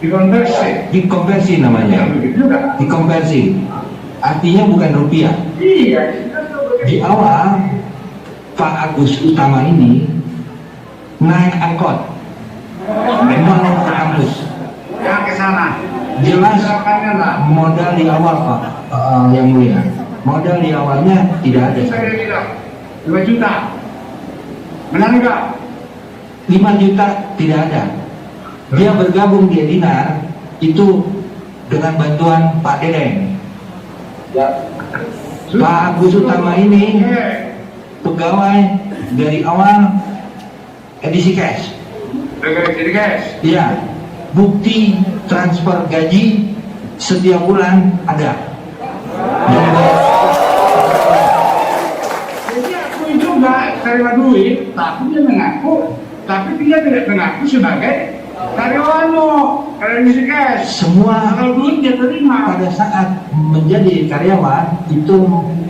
Dikonversi namanya. Dikonversi. Artinya bukan rupiah. Di awal Pak Agus Utama ini naik angkot mau ke kampus. Ke sana. Jelas modal di awal Pak, yang mulia. Modal di awalnya tidak ada. 2 juta. Benar enggak? 5 juta tidak ada. Dia bergabung di Dinar itu dengan bantuan Pak Dedeng. Pak Agus Utama ini pegawai dari awal edisi cash. Iya, bukti transfer gaji setiap bulan ada. Jadi aku itu nggak terima duit, tapi dia mengaku, tapi dia tidak mengaku sebagai karyawan edisi cash. Semua Kalau duit dia terima. pada saat menjadi karyawan itu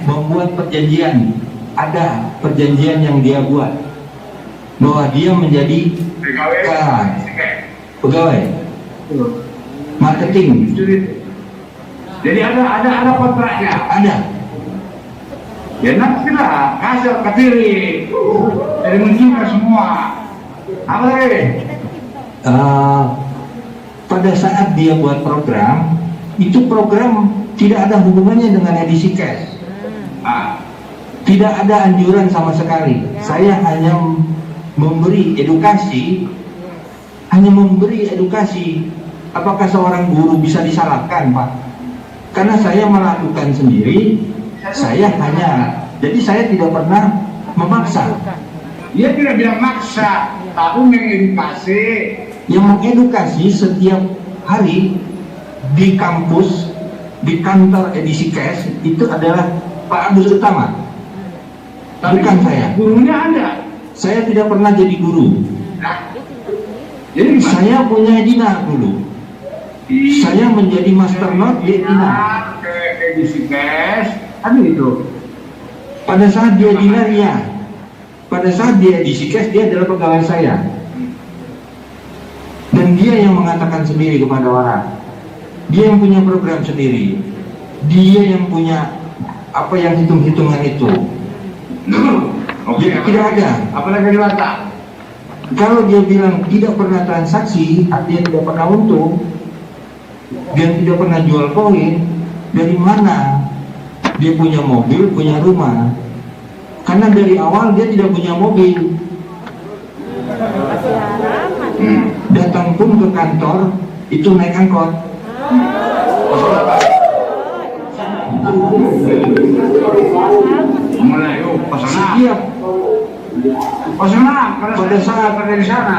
membuat perjanjian. Ada perjanjian yang dia buat bahwa dia menjadi pegawai marketing. Jadi ada kontraknya. Ada. Ya nanti lah kasar ketiri. Jadi menjinkan semua. Apa lagi? Pada saat dia buat program, itu program tidak ada hubungannya dengan edisi cash. Tidak ada anjuran sama sekali. Saya hanya memberi edukasi. Apakah seorang guru bisa disalahkan, Pak? Karena saya melakukan sendiri. Jadi saya tidak pernah memaksa. Dia tidak bilang maksa, tapi mengedukasi. Yang mengedukasi setiap hari di kampus, di kantor edisi cash itu adalah Pak Agus Utama. Bukan saya. Gurunya ada. Saya tidak pernah jadi guru. Nah, jadi saya punya Dinar dulu. Saya menjadi master note di Dinar. Edisi cash, ada itu. Pada saat dia Dinar ya. Pada saat dia edisi cash dia adalah pegawai saya. Dan dia yang mengatakan sendiri kepada orang. Dia yang punya program sendiri. Dia yang punya apa yang hitung-hitungan itu. Oke, tidak ada. Apalagi di mata. Kalau dia bilang tidak pernah transaksi, artinya tidak pernah untung, dan tidak pernah jual koin, dari mana dia punya mobil, punya rumah? Karena dari awal dia tidak punya mobil. Datang pun ke kantor itu naik angkot. Setiap pada saat ada di sana.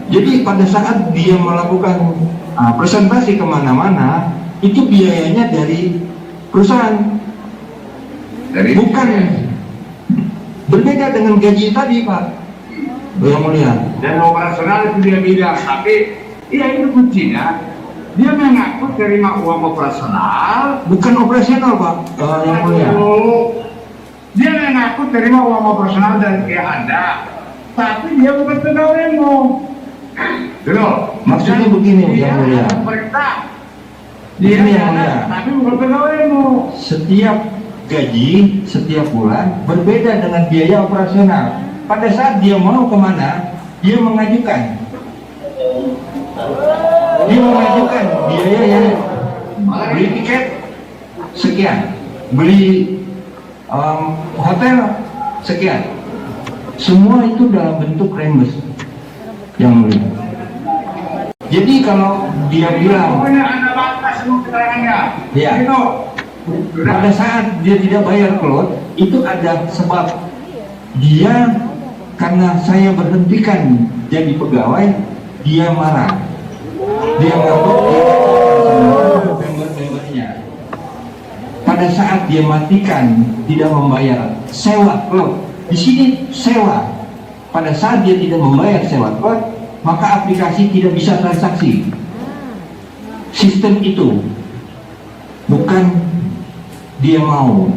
Jadi pada saat dia melakukan presentasi kemana-mana, itu biayanya dari perusahaan. Bukan berbeda dengan gaji tadi, Pak. Yang mulia. Dan operasional itu dia bilang, tapi iya itu kuncinya. Dia mengaku terima uang operasional. Bukan operasional, Pak. Yang mulia. Dia mengaku terima uang operasional dan dia ada, tapi dia bukan pegawaimu. Dulu, maksudnya begini, Yang mulia. Perintah. Dia yang ada, tapi bukan pegawaimu. Setiap gaji setiap bulan berbeda dengan biaya operasional. Pada saat dia mau kemana, dia mengajukan. Biaya yang beli tiket sekian, beli hotel sekian. Semua itu dalam bentuk rembes. Yang mulia. Jadi kalau dia bilang, ya, pada saat dia tidak bayar klot, itu ada sebab. Dia karena saya berhentikan jadi pegawai, dia marah. Dia ngambek member-membernya. Pada saat dia matikan tidak membayar sewa klot, di sini sewa. Pada saat dia tidak membayar sewa klot, maka aplikasi tidak bisa transaksi. Sistem itu bukan dia mau.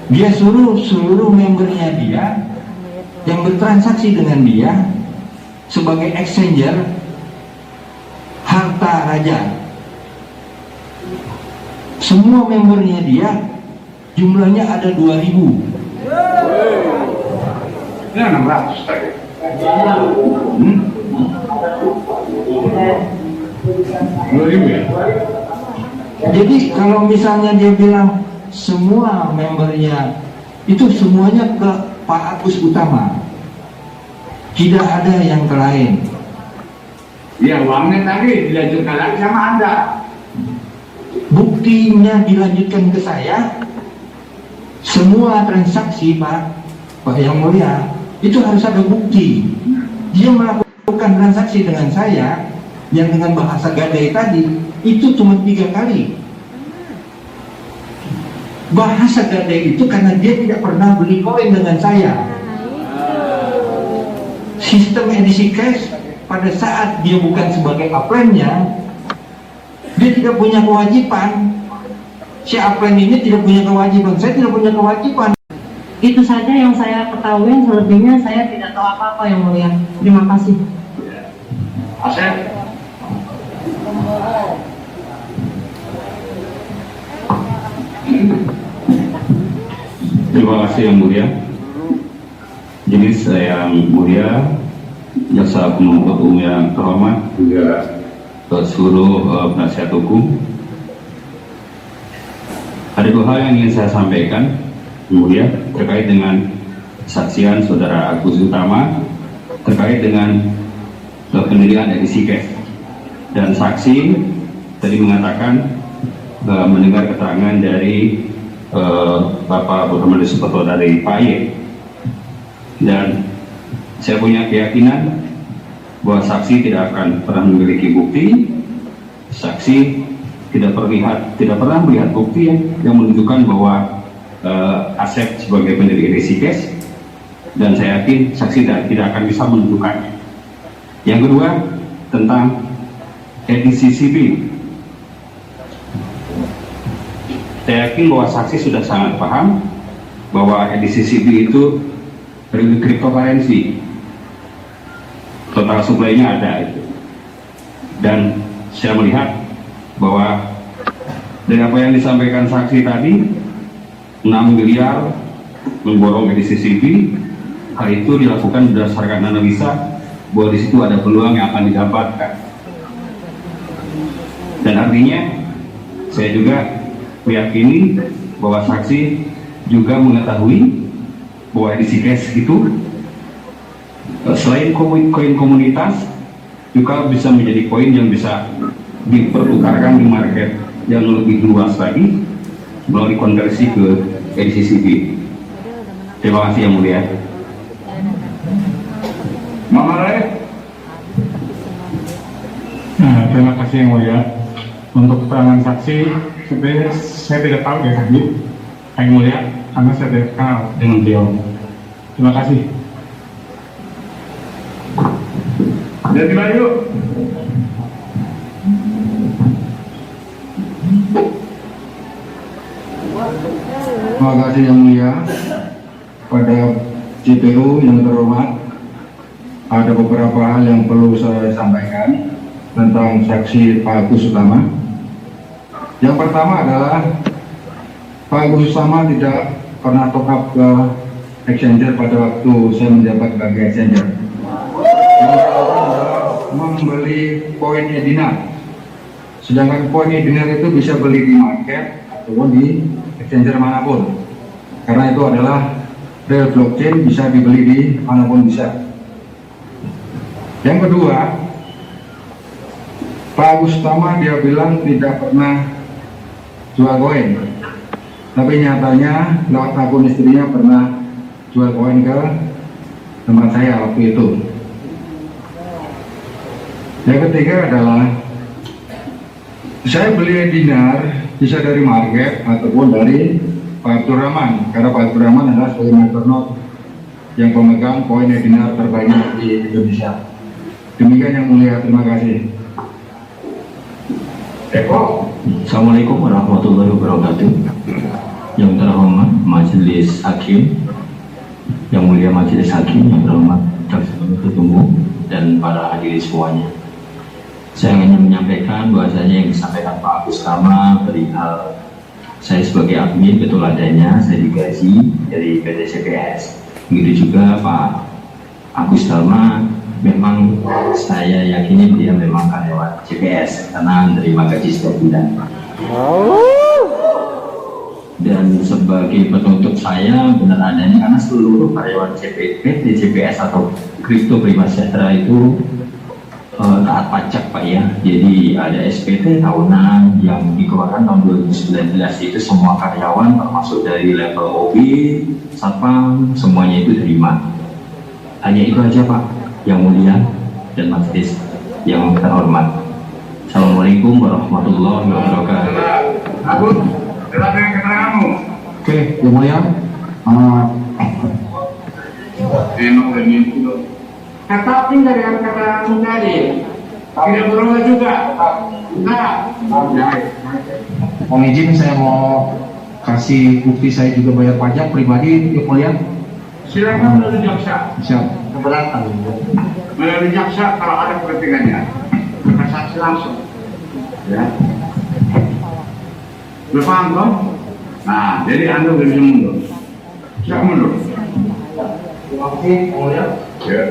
Dia suruh seluruh membernya dia yang bertransaksi dengan dia sebagai exchanger Harta Raja. Semua membernya dia jumlahnya ada 2000. Ya 600 tadi. 2000 ya? Jadi kalau misalnya dia bilang semua membernya itu semuanya ke Pak Agus Utama, tidak ada yang ke lain. Ya uangnya tadi dilanjutkan lagi sama Anda. Buktinya dilanjutkan ke saya. Semua transaksi Pak Yang Mulia itu harus ada bukti. Dia melakukan transaksi dengan saya yang dengan bahasa gadai tadi itu cuma 3 kali. Bahasa gadai itu karena dia tidak pernah beli koin dengan saya. Sistem edisi cash pada saat dia bukan sebagai upline-nya, dia tidak punya kewajiban. Si upline ini tidak punya kewajiban, saya tidak punya kewajiban. Itu saja yang saya ketahui, selebihnya saya tidak tahu apa-apa Yang Mulia. Terima kasih. Asep. Terima kasih Yang Mulia. Jadi saya Yang Mulia, jaksa penuntut umum yang terhormat, juga seluruh penasihat hukum. Ada 2 hal yang ingin saya sampaikan, Yang Mulia, terkait dengan kesaksian Saudara Agus Utama terkait dengan pendirian edisi cash. Dan saksi tadi mengatakan mendengar keterangan dari Bapak Burhanuddin Suprato dari PAYE, dan saya punya keyakinan bahwa saksi tidak akan pernah memiliki bukti. Saksi tidak pernah melihat bukti yang menunjukkan bahwa Asep sebagai pendiri edisi cash, dan saya yakin saksi tidak akan bisa menunjukkannya. Yang kedua, tentang edisi CB. Saya yakin bahwa saksi sudah sangat paham bahwa edisi CB itu dari cryptocurrency, total supply-nya ada itu. Dan saya melihat bahwa dari apa yang disampaikan saksi tadi, 6 miliar memborong edisi CB, hal itu dilakukan berdasarkan analisa bahwa di situ ada peluang yang akan didapatkan. Dan artinya saya juga meyakini bahwa saksi juga mengetahui bahwa edisi cash itu selain koin komunitas juga bisa menjadi koin yang bisa dipertukarkan di market yang lebih luas lagi melalui konversi ke edisi CB. Terima kasih Yang Mulia. Mama Rai. Nah, terima kasih Yang Mulia. Untuk keterangan saksi, sebenarnya saya tidak tahu ya tadi Yang Mulia, karena saya tidak kenal dengan beliau. Terima kasih. Jadi Bayu. Terima kasih Yang Mulia. Pada JPU yang terhormat, ada beberapa hal yang perlu saya sampaikan tentang saksi Pak Agus Utama. Yang pertama adalah Pak Agus Utama tidak pernah top up ke exchanger pada waktu saya menjabat sebagai exchanger. Yang dilakukan adalah membeli koin dinar. Sedangkan koin dinar itu bisa beli di market ataupun di exchanger manapun. Karena itu adalah real blockchain, bisa dibeli di manapun bisa. Yang kedua, Pak Agus Utama dia bilang tidak pernah jual koin, tapi nyatanya lewat akun istrinya pernah jual koin ke tempat saya waktu itu. Yang ketiga adalah saya beli dinar bisa dari market ataupun dari Pak Abdurrahman, karena Pak Abdurrahman adalah sebagai maternot yang pemegang koin dinar terbanyak di Indonesia. Demikian Yang Mulia, terima kasih. Eko. Assalamualaikum warahmatullahi wabarakatuh. Yang terhormat Majelis Hakim, Yang Mulia Majelis Hakim, yang terhormat jaksa penuntut umum dan para hadirin semuanya. Saya hanya menyampaikan bahwasanya yang disampaikan Pak Agus Tama perihal saya sebagai admin betul adanya, saya digaji dari PT CPS. Begitu juga Pak Agus Tama, memang saya yakini dia memang karyawan CPS karena menerima gaji setiap bulan. Dan sebagai penutup saya benar adanya karena seluruh karyawan PT CPS atau Kripto Prima Sejahtera itu taat pajak Pak ya. Jadi ada SPT tahunan yang dikeluarkan tahun 2019 itu semua karyawan termasuk dari level OB, Satpam, semuanya itu terima. Hanya itu aja Pak, yang mulia dan majelis yang terhormat. Assalamualaikum warahmatullahi wabarakatuh. Aku jelas dengan keteranganmu. Oke, yang mulia, Enak dan itu. Kata dari keteranganmu tadi. Tidak berubah juga. Enggak. mohon izin saya mau kasih bukti saya juga bayar pajak pribadi, yang mulia. Silakan melalui jaksa. Siap. Keberatan. Melalui jaksa kalau ada kepentingannya. Bersaksi langsung. Ya. Berpaham toh? Nah, jadi Anda bisa mundur. Siap mundur. Terima kasih, yang mulia. Ya.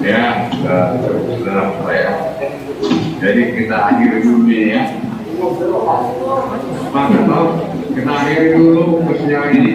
Ya, sudah saya. Jadi kita akhiri dulu ini ya. Pak Ketua, kita akhiri dulu persidangan ini.